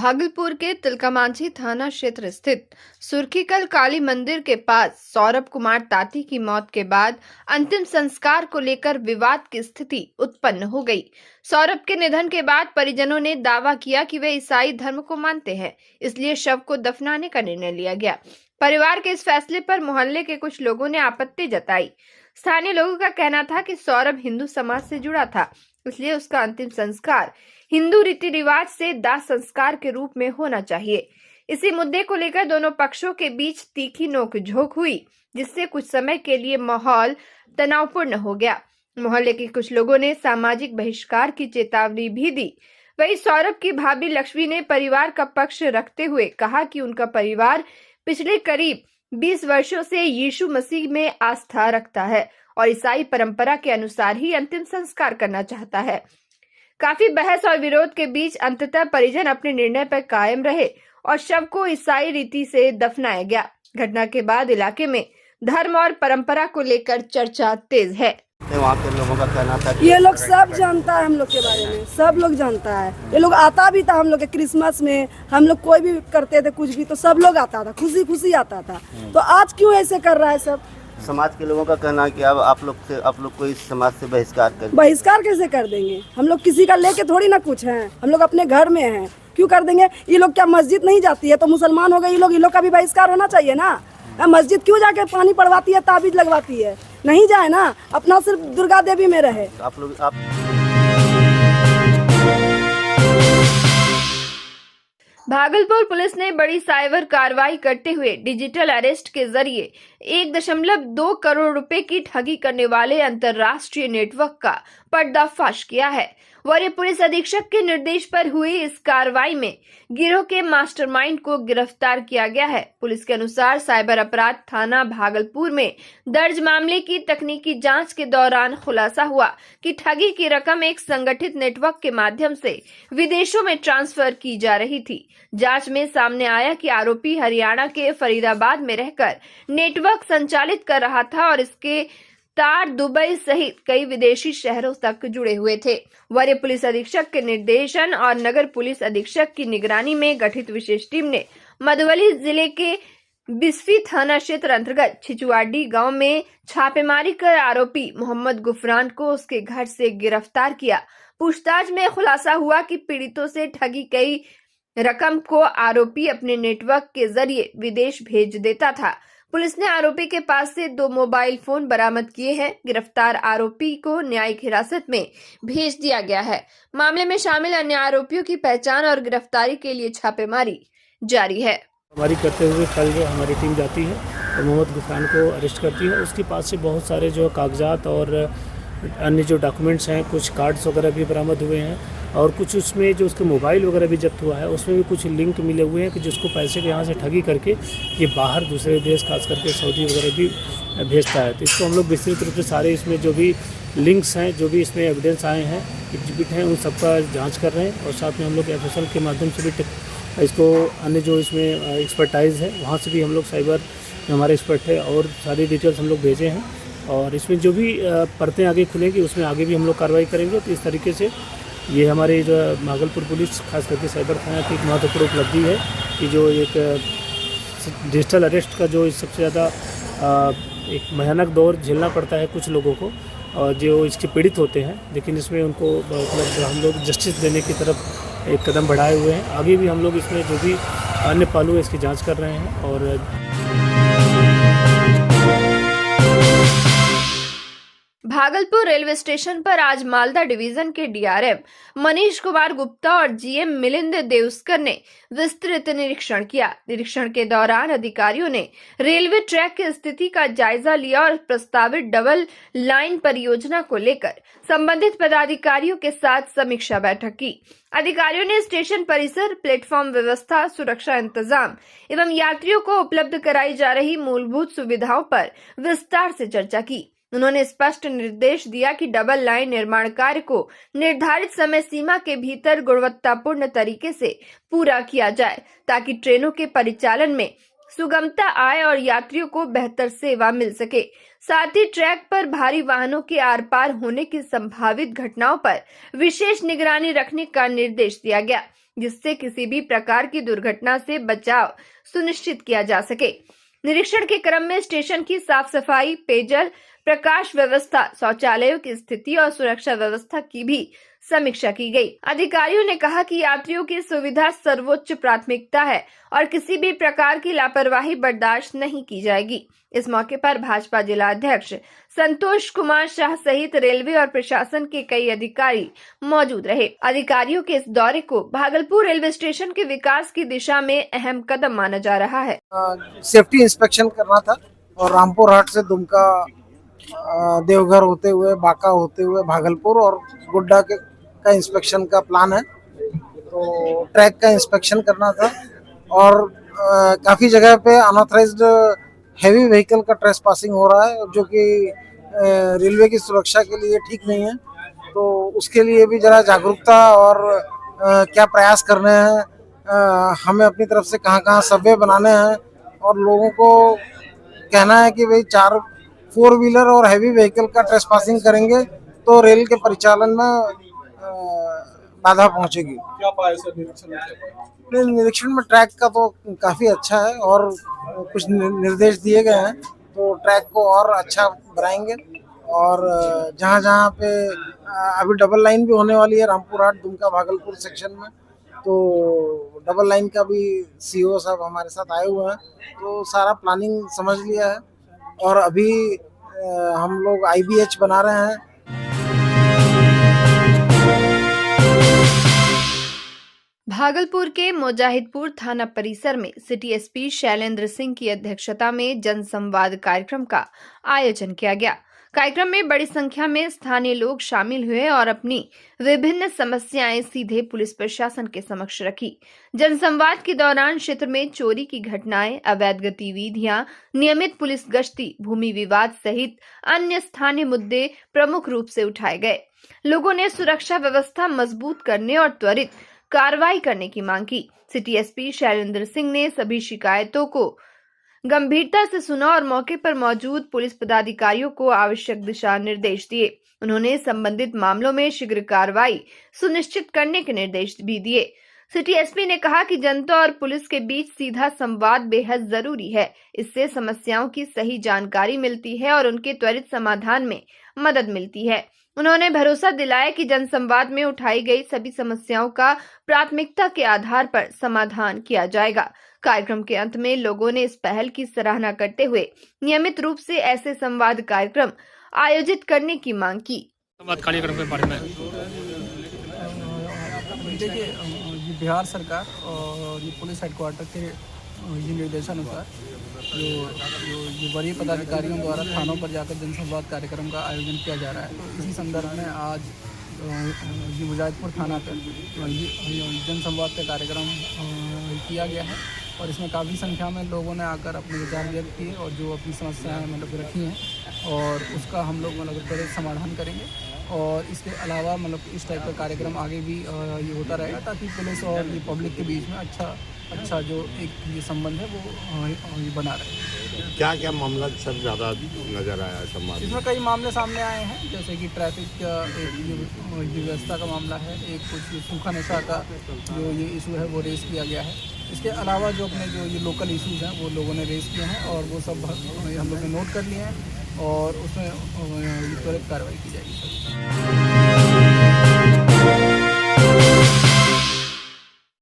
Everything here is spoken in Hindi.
भागलपुर के तिलकामांझी थाना क्षेत्र स्थित सुर्खीकल काली मंदिर के पास सौरभ कुमार ताती की मौत के बाद अंतिम संस्कार को लेकर विवाद की स्थिति उत्पन्न हो गई। सौरभ के निधन के बाद परिजनों ने दावा किया कि वे ईसाई धर्म को मानते हैं, इसलिए शव को दफनाने का निर्णय लिया गया। परिवार के इस फैसले पर मोहल्ले के कुछ लोगों ने आपत्ति जताई। स्थानीय लोगों का कहना था कि सौरभ हिंदू समाज से जुड़ा था, इसलिए उसका अंतिम संस्कार हिंदू रीति रिवाज से दाह संस्कार के रूप में होना चाहिए। इसी मुद्दे को लेकर दोनों पक्षों के बीच तीखी नोकझोंक हुई, जिससे कुछ समय के लिए माहौल तनावपूर्ण हो गया। मोहल्ले के कुछ लोगों ने सामाजिक बहिष्कार की चेतावनी भी दी। वहीं सौरभ की भाभी लक्ष्मी ने परिवार का पक्ष रखते हुए कहा कि उनका परिवार पिछले करीब 20 वर्षों से यीशु मसीह में आस्था रखता है और ईसाई परंपरा के अनुसार ही अंतिम संस्कार करना चाहता है। काफी बहस और विरोध के बीच अंततः परिजन अपने निर्णय पर कायम रहे और शव को ईसाई रीति से दफनाया गया। घटना के बाद इलाके में धर्म और परंपरा को लेकर चर्चा तेज है। वहाँ के लोगों का कहना था ये लोग सब जानता है, हम लोग के बारे में सब लोग जानता है। ये लोग आता भी था हम लोग के क्रिसमस में, हम लोग कोई भी करते थे कुछ भी तो सब लोग आता था, खुशी खुशी आता था। तो आज क्यों ऐसे कर रहा है सब? समाज के लोगों का कहना है कि अब आप लोग को इस समाज से बहिष्कार कैसे कर देंगे? हम लोग किसी का लेके थोड़ी ना कुछ हैं, हम लोग अपने घर में हैं, क्यों कर देंगे? ये लोग क्या मस्जिद नहीं जाती है तो मुसलमान हो गए ये लोग का भी बहिष्कार होना चाहिए ना। मस्जिद क्यों जाके पानी पड़वाती है, ताबीज लगवाती है? नहीं जाए ना, अपना सिर्फ दुर्गा देवी में रहे। भागलपुर पुलिस ने बड़ी साइबर कार्रवाई करते हुए डिजिटल अरेस्ट के जरिए 1.2 करोड़ रुपए की ठगी करने वाले अंतर्राष्ट्रीय नेटवर्क का पर्दाफाश किया है। वरीय पुलिस अधीक्षक के निर्देश पर हुई इस कार्रवाई में गिरोह के मास्टरमाइंड को गिरफ्तार किया गया है। पुलिस के अनुसार साइबर अपराध थाना भागलपुर में दर्ज मामले की तकनीकी जांच के दौरान खुलासा हुआ कि ठगी की रकम एक संगठित नेटवर्क के माध्यम से विदेशों में ट्रांसफर की जा रही थी। जांच में सामने आया कि आरोपी हरियाणा के फरीदाबाद में रहकर नेटवर्क संचालित कर रहा था और इसके तार दुबई सहित कई विदेशी शहरों तक जुड़े हुए थे। वरीय पुलिस अधीक्षक के निर्देशन और नगर पुलिस अधीक्षक की निगरानी में गठित विशेष टीम ने मधुबनी जिले के बिस्फी थाना क्षेत्र अंतर्गत छिचुआडी गांव में छापेमारी कर आरोपी मोहम्मद गुफरान को उसके घर से गिरफ्तार किया। पूछताछ में खुलासा हुआ कि पीड़ितों से ठगी गई रकम को आरोपी अपने नेटवर्क के जरिए विदेश भेज देता था। पुलिस ने आरोपी के पास से 2 मोबाइल फोन बरामद किए हैं। गिरफ्तार आरोपी को न्यायिक हिरासत में भेज दिया गया है। मामले में शामिल अन्य आरोपियों की पहचान और गिरफ्तारी के लिए छापेमारी जारी है। हमारी करते हुए कल जो हमारी टीम जाती है और मोहम्मद गुफरान को अरेस्ट करती है। उसके पास से बहुत सारे जो कागजात और अन्य जो डॉक्यूमेंट्स हैं, कुछ कार्ड्स वगैरह भी बरामद हुए हैं और कुछ उसमें जो उसके मोबाइल वगैरह भी जब्त हुआ है, उसमें भी कुछ लिंक मिले हुए हैं कि जिसको पैसे के यहाँ से ठगी करके ये बाहर दूसरे देश खास करके सऊदी वगैरह भी भेजता है। तो इसको हम लोग विस्तृत रूप से सारे इसमें जो भी लिंक्स हैं, जो भी इसमें एविडेंस आए हैं, एग्जिबिट हैं, उन सबका जाँच कर रहे हैं और साथ में हम लोग FSL के माध्यम से भी इसको अन्य जो इसमें एक्सपर्टाइज है वहाँ से भी हम लोग साइबर हमारे एक्सपर्ट है और सारी डिटेल्स हम लोग भेजे हैं और इसमें जो भी परतें आगे खुलेंगी उसमें आगे भी हम लोग कार्रवाई करेंगे। तो इस तरीके से ये हमारे जो भागलपुर पुलिस खास करके साइबर थाना की एक महत्वपूर्ण उपलब्धि है कि जो एक डिजिटल अरेस्ट का जो सबसे ज़्यादा एक भयानक दौर झेलना पड़ता है कुछ लोगों को और जो इसके पीड़ित होते हैं, लेकिन इसमें उनको मतलब हम लोग जस्टिस देने की तरफ एक कदम बढ़ाए हुए हैं। आगे भी हम लोग इसमें जो भी अन्य पहलू है इसकी जांच कर रहे हैं। और भागलपुर रेलवे स्टेशन पर आज मालदा डिवीजन के DRM मनीष कुमार गुप्ता और GM मिलिंद देउस्कर ने विस्तृत निरीक्षण किया। निरीक्षण के दौरान अधिकारियों ने रेलवे ट्रैक की स्थिति का जायजा लिया और प्रस्तावित डबल लाइन परियोजना को लेकर संबंधित पदाधिकारियों के साथ समीक्षा बैठक की। अधिकारियों ने स्टेशन परिसर, प्लेटफॉर्म व्यवस्था, सुरक्षा इंतजाम एवं यात्रियों को उपलब्ध कराई जा रही मूलभूत सुविधाओं पर विस्तार से चर्चा की। उन्होंने स्पष्ट निर्देश दिया कि डबल लाइन निर्माण कार्य को निर्धारित समय सीमा के भीतर गुणवत्तापूर्ण तरीके से पूरा किया जाए ताकि ट्रेनों के परिचालन में सुगमता आए और यात्रियों को बेहतर सेवा मिल सके। साथ ही ट्रैक पर भारी वाहनों के आर पार होने की संभावित घटनाओं पर विशेष निगरानी रखने का निर्देश दिया गया। जिससे किसी भी प्रकार की दुर्घटना से बचाव सुनिश्चित किया जा सके। निरीक्षण के क्रम में स्टेशन की साफ सफाई, पेयजल, प्रकाश व्यवस्था, शौचालयों की स्थिति और सुरक्षा व्यवस्था की भी समीक्षा की गई। अधिकारियों ने कहा कि यात्रियों की सुविधा सर्वोच्च प्राथमिकता है और किसी भी प्रकार की लापरवाही बर्दाश्त नहीं की जाएगी। इस मौके पर भाजपा जिला अध्यक्ष संतोष कुमार शाह सहित रेलवे और प्रशासन के कई अधिकारी मौजूद रहे। अधिकारियों के इस दौरे को भागलपुर रेलवे स्टेशन के विकास की दिशा में अहम कदम माना जा रहा है। सेफ्टी इंस्पेक्शन करना था और रामपुर हाट से दुमका, देवघर होते हुए, बांका होते हुए भागलपुर और गुड्डा का इंस्पेक्शन का प्लान है। तो ट्रैक का इंस्पेक्शन करना था और काफ़ी जगह पे अनऑथराइज्ड हैवी व्हीकल का ट्रेसपासिंग हो रहा है जो कि रेलवे की सुरक्षा के लिए ठीक नहीं है। तो उसके लिए भी जरा जागरूकता और क्या प्रयास करने हैं, हमें अपनी तरफ से कहाँ सर्वे बनाने हैं और लोगों को कहना है कि भाई 4 व्हीलर और हैवी व्हीकल का ट्रेसपासिंग करेंगे तो रेल के परिचालन में बाधा पहुंचेगी। क्या पाया सर निरीक्षण में? निरीक्षण में ट्रैक का तो काफ़ी अच्छा है और कुछ निर्देश दिए गए हैं, तो ट्रैक को और अच्छा बनाएंगे और जहाँ पे अभी डबल लाइन भी होने वाली है रामपुर हाट दुमका भागलपुर सेक्शन में, तो डबल लाइन का भी सीईओ साहब हमारे साथ आए हुए हैं, तो सारा प्लानिंग समझ लिया है और अभी हम लोग IBH बना रहे हैं। भागलपुर के मुजाहिदपुर थाना परिसर में सिटी एसपी शैलेंद्र सिंह की अध्यक्षता में जनसंवाद कार्यक्रम का आयोजन किया गया। कार्यक्रम में बड़ी संख्या में स्थानीय लोग शामिल हुए और अपनी विभिन्न समस्याएं सीधे पुलिस प्रशासन के समक्ष रखी। जनसंवाद के दौरान क्षेत्र में चोरी की घटनाएं, अवैध गतिविधियां, नियमित पुलिस गश्ती, भूमि विवाद सहित अन्य स्थानीय मुद्दे प्रमुख रूप से उठाए गए। लोगों ने सुरक्षा व्यवस्था मजबूत करने और त्वरित कार्रवाई करने की मांग की। सिटी एसपी शैलेंद्र सिंह ने सभी शिकायतों को गंभीरता से सुना और मौके पर मौजूद पुलिस पदाधिकारियों को आवश्यक दिशा निर्देश दिए। उन्होंने संबंधित मामलों में शीघ्र कार्रवाई सुनिश्चित करने के निर्देश भी दिए। सिटी एसपी ने कहा कि जनता और पुलिस के बीच सीधा संवाद बेहद जरूरी है। इससे समस्याओं की सही जानकारी मिलती है और उनके त्वरित समाधान में मदद मिलती है। उन्होंने भरोसा दिलाया कि जनसंवाद में उठाई गई सभी समस्याओं का प्राथमिकता के आधार पर समाधान किया जाएगा। कार्यक्रम के अंत में लोगों ने इस पहल की सराहना करते हुए नियमित रूप से ऐसे संवाद कार्यक्रम आयोजित करने की मांग की। संवाद कार्यक्रम के बारे में देखिए, ये बिहार सरकार और ये पुलिस हेडक्वार्टर के ये निर्देशानुसार जो ये वरीय पदाधिकारियों द्वारा थानों पर जाकर जनसंवाद कार्यक्रम का आयोजन किया जा रहा है। तो इसी संदर्भ में आज ये मुजाहिदपुर थाना पर जनसंवाद का कार्यक्रम किया गया है और इसमें काफ़ी संख्या में लोगों ने आकर अपने विचार व्यक्त किए और जो अपनी समस्याएं मतलब रखी हैं और उसका हम लोग मतलब त्वरित समाधान करेंगे। और इसके अलावा मतलब इस टाइप का कार्यक्रम आगे भी ये होता रहेगा ताकि पुलिस और ये पब्लिक के बीच में अच्छा जो एक ये संबंध है वो ये बना रहे। क्या क्या मामला सर ज़्यादा नज़र आया है संवाद? इसमें कई मामले सामने आए हैं, जैसे कि ट्रैफिक का एक ये व्यवस्था का मामला है, एक कुछ सूखा नशा का जो ये इशू है वो रेस किया गया है। इसके अलावा जो अपने जो ये लोकल इशूज़ हैं वो लोगों ने रेस किए हैं और वो सब हम लोग ने नोट कर लिए हैं और उसमें त्वरित कार्रवाई की जाएगी सर।